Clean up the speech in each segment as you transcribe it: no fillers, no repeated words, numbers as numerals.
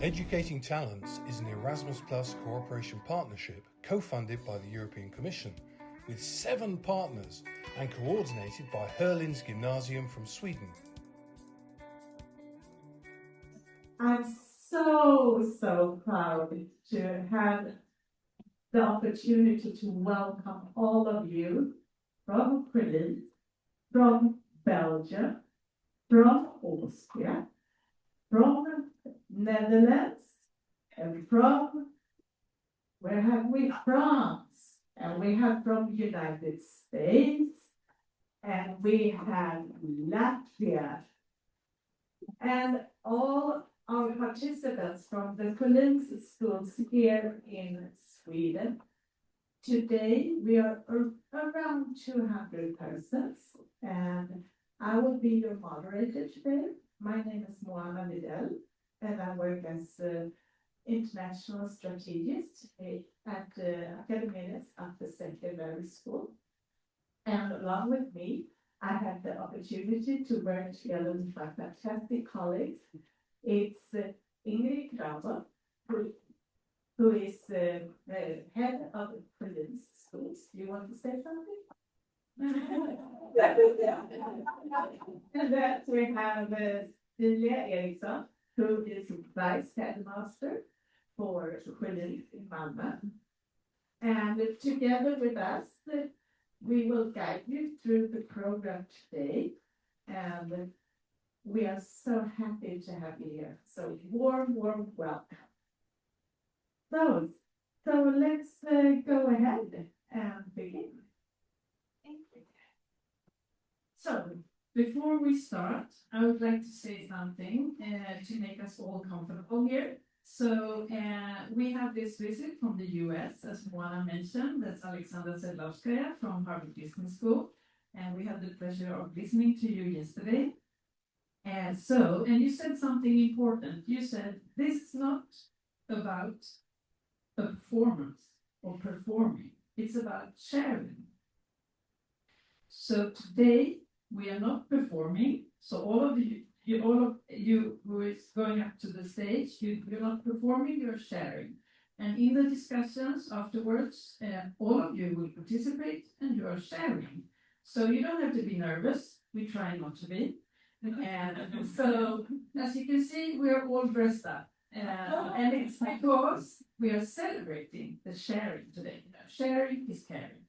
Educating Talents is an Erasmus Plus cooperation partnership co-funded by the European Commission with 7 partners and coordinated by Sjolins Gymnasium from Sweden. I'm so proud to have the opportunity to welcome all of you from Sjolins, from Belgium, from Austria, from Netherlands, and from, where have we? France, and we have from United States, and we have Latvia, and all our participants from the Sjolins schools here in Sweden. Today we are around 200 persons, and I will be your moderator today. My name is Moana Vidal, and I work as international strategist at Academies at the secondary school. And along with me, I have the opportunity to work together with my fantastic colleagues. It's Ingrid Kramer, who is the head of Sjolins schools. Do you want to say something? And then we have Julia Eriksson, who is vice headmaster for Sjolins in Malmö. And together with us, we will guide you through the program today. And we are so happy to have you here. So warm welcome. So let's go ahead and begin. So, before we start, I would like to say something to make us all comfortable here. So, we have this visit from the US, as Moana mentioned. That's Alexandra Sedlovskaya from Harvard Business School. And we had the pleasure of listening to you yesterday. And you said something important. You said, this is not about a performance or performing. It's about sharing. So today, we are not performing. So all of you who is going up to the stage, you're not performing, you're sharing. And in the discussions afterwards, all of you will participate and you are sharing. So you don't have to be nervous. We try not to be. And so, as you can see, we are all dressed up. And it's because we are celebrating the sharing today. Sharing is caring.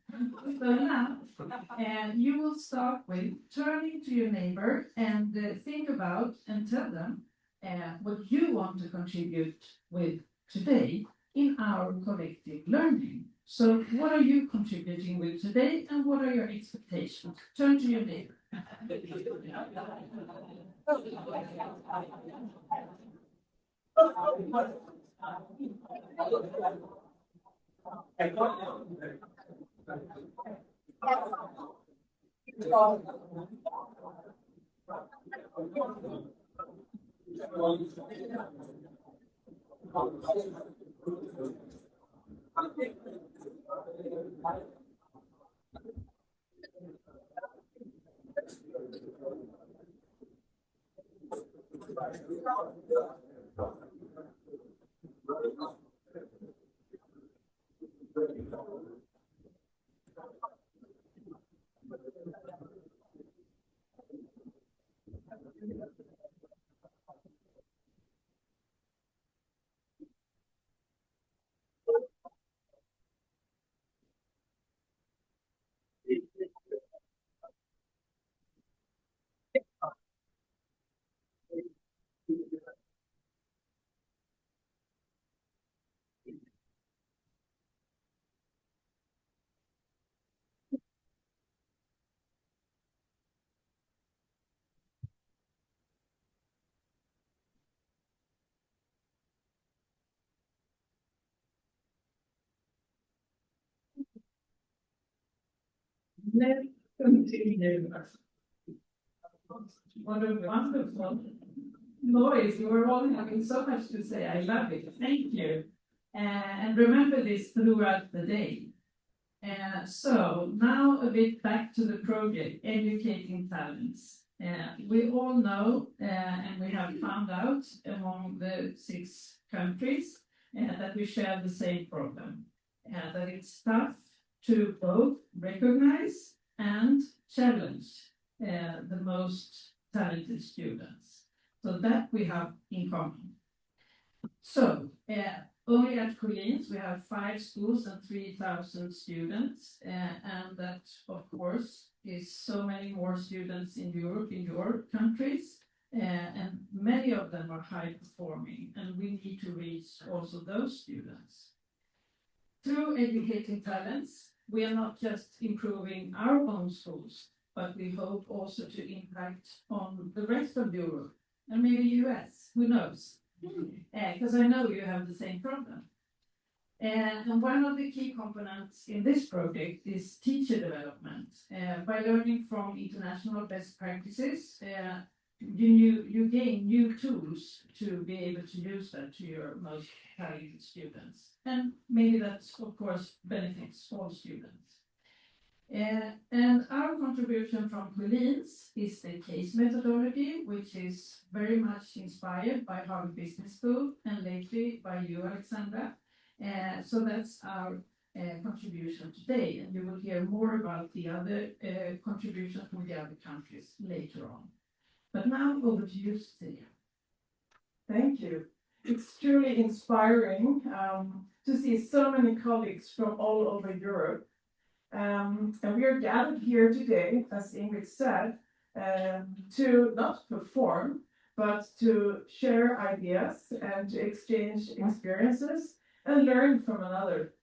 So now, you will start with turning to your neighbor and think about and tell them what you want to contribute with today in our collective learning. So what are you contributing with today and what are your expectations? Turn to your neighbor. Let's continue. What a wonderful noise. You were all having so much to say. I love it. Thank you. And remember this throughout the day. So now a bit back to the project, Educating Talents. We all know, and we have found out among the 6 countries that we share the same problem, that it's tough to both recognize and challenge the most talented students. So that we have in common. So, only at Sjolins we have 5 schools and 3,000 students, and that, of course, is so many more students in Europe, in your countries, and many of them are high performing, and we need to reach also those students. Through educating talents, we are not just improving our own schools, but we hope also to impact on the rest of Europe, and maybe US, who knows? Because I know you have the same problem. And one of the key components in this project is teacher development. By learning from international best practices, you gain new tools to be able to use that to your most talented students. And maybe that, of course, benefits all students. And our contribution from Sjolins is the case methodology, which is very much inspired by Harvard Business School and lately by you, Alexandra. So that's our contribution today, and you will hear more about the other contributions from the other countries later on. But now over to you, Cecilia. Thank you. It's truly inspiring to see so many colleagues from all over Europe. And we are gathered here today, as Ingrid said, to not perform, but to share ideas and to exchange experiences and learn from another.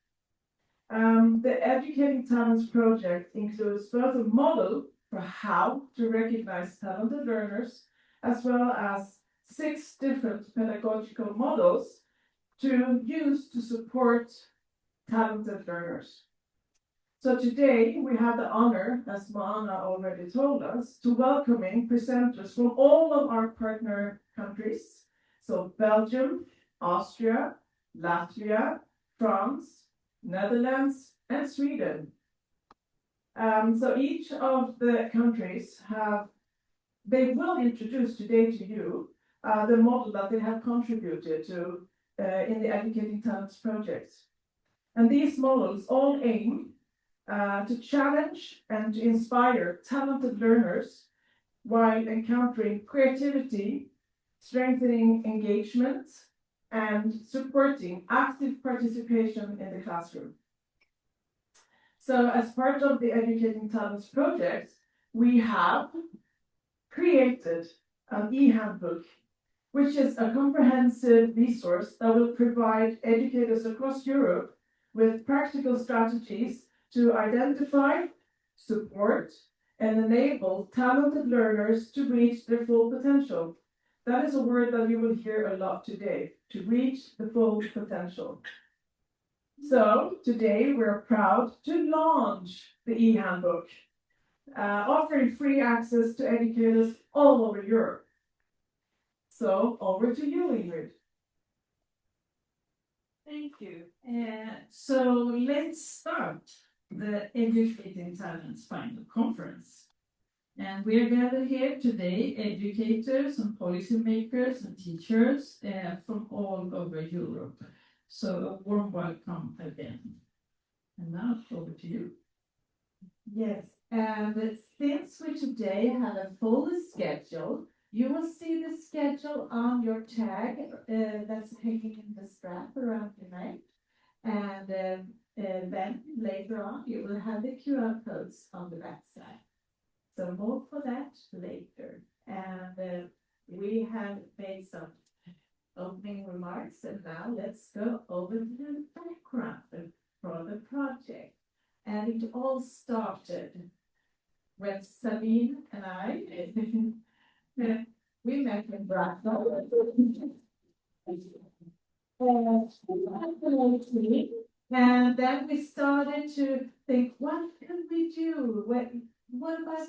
The Educating Talents project includes both a model for how to recognize talented learners, as well as 6 different pedagogical models to use to support talented learners. So today we have the honor, as Moana already told us, to welcoming presenters from all of our partner countries. So Belgium, Austria, Latvia, France, Netherlands, and Sweden. So each of the countries they will introduce today to you the model that they have contributed to in the Educating Talents project. And these models all aim to challenge and to inspire talented learners while encountering creativity, strengthening engagement, and supporting active participation in the classroom. So as part of the Educating Talents project, we have created an e-handbook, which is a comprehensive resource that will provide educators across Europe with practical strategies to identify, support, and enable talented learners to reach their full potential. That is a word that you will hear a lot today, to reach the full potential. So today we're proud to launch the e-handbook, offering free access to educators all over Europe. So over to you, Ingrid. Thank you. So let's start the Educating Talents final conference. And we are gathered here today, educators and policymakers and teachers from all over Europe. So a warm welcome again. And now over to you. Yes, and since we today have a full schedule, you will see the schedule on your tag that's hanging in the strap around your neck. And then later on, you will have the QR codes on the back side. So more for that later. And we have made some opening remarks, and now let's go over to the background for the project. And it all started when Sabine and I, we met in Brussels. And then we started to think, what can we do? What about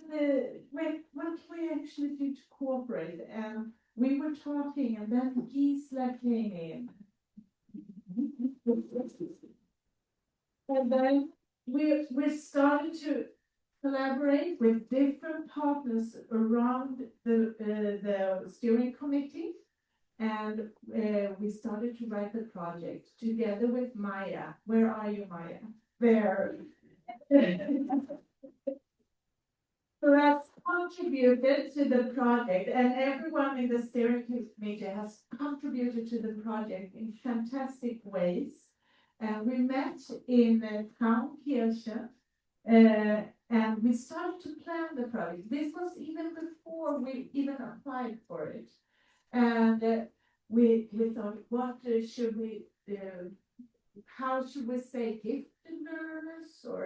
what can we actually do to cooperate? And we were talking, and then Gisela came in. And then we started to collaborate with different partners around the steering committee, and we started to write the project together with Maya. Where are you, Maya? There. Who has contributed to the project, and everyone in the steering committee has contributed to the project in fantastic ways. We met in Traunkirchen, and we started to plan the project. This was even before we even applied for it. And we thought, what should we do? How should we say gifted learners or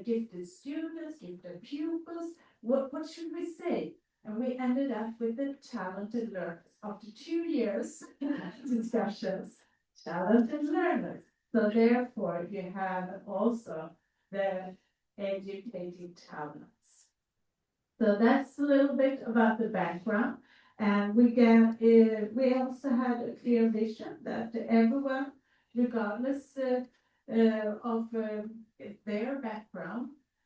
gifted students, gifted pupils? What should we say? And we ended up with the talented learners. After 2 years discussions, talented learners. So therefore, you have also the educating talents. So that's a little bit about the background. And we also had a clear vision that everyone, regardless of their background,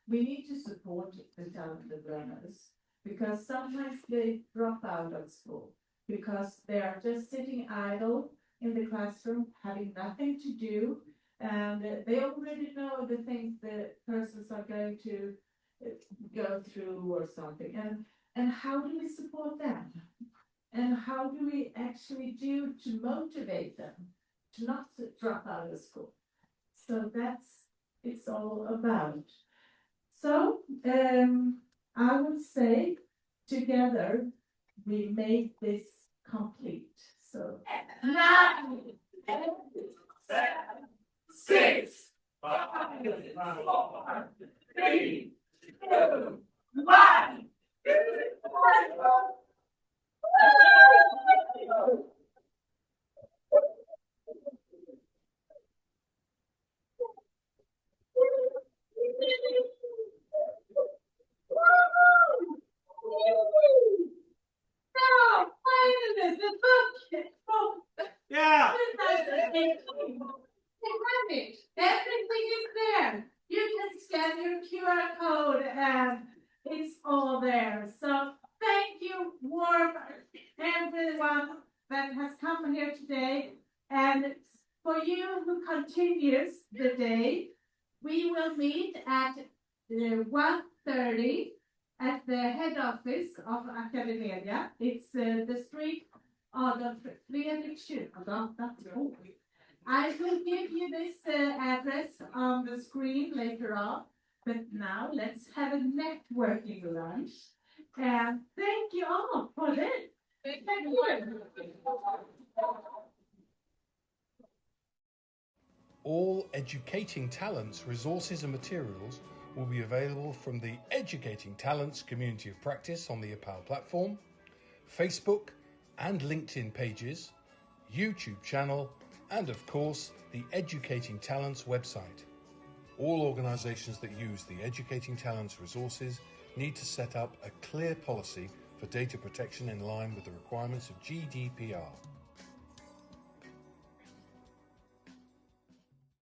we need to support the talented learners, because sometimes they drop out of school because they are just sitting idle in the classroom, having nothing to do, and they already know the things the persons are going to go through or something. And how do we support them? And how do we actually do to motivate them to not drop out of school? So it's all about. So I would say together we make this complete. So 9, 7, 6, 5, 4, 3, 2, 1. Yeah. Everything is there. You can scan your QR code and it's all there. So thank you, warm everyone that has come here today. And for you who continues the day, we will meet at 1:30 at the head office of Academedia. It's the street Adolf Fredrik Kyrkogatan. I will give you this address on the screen later on. But now let's have a networking lunch. And thank you all for this. Thank you. All Educating Talents resources and materials will be available from the Educating Talents Community of Practice on the APAL platform, Facebook and LinkedIn pages, YouTube channel, and of course the Educating Talents website. All organisations that use the Educating Talents resources need to set up a clear policy for data protection in line with the requirements of GDPR.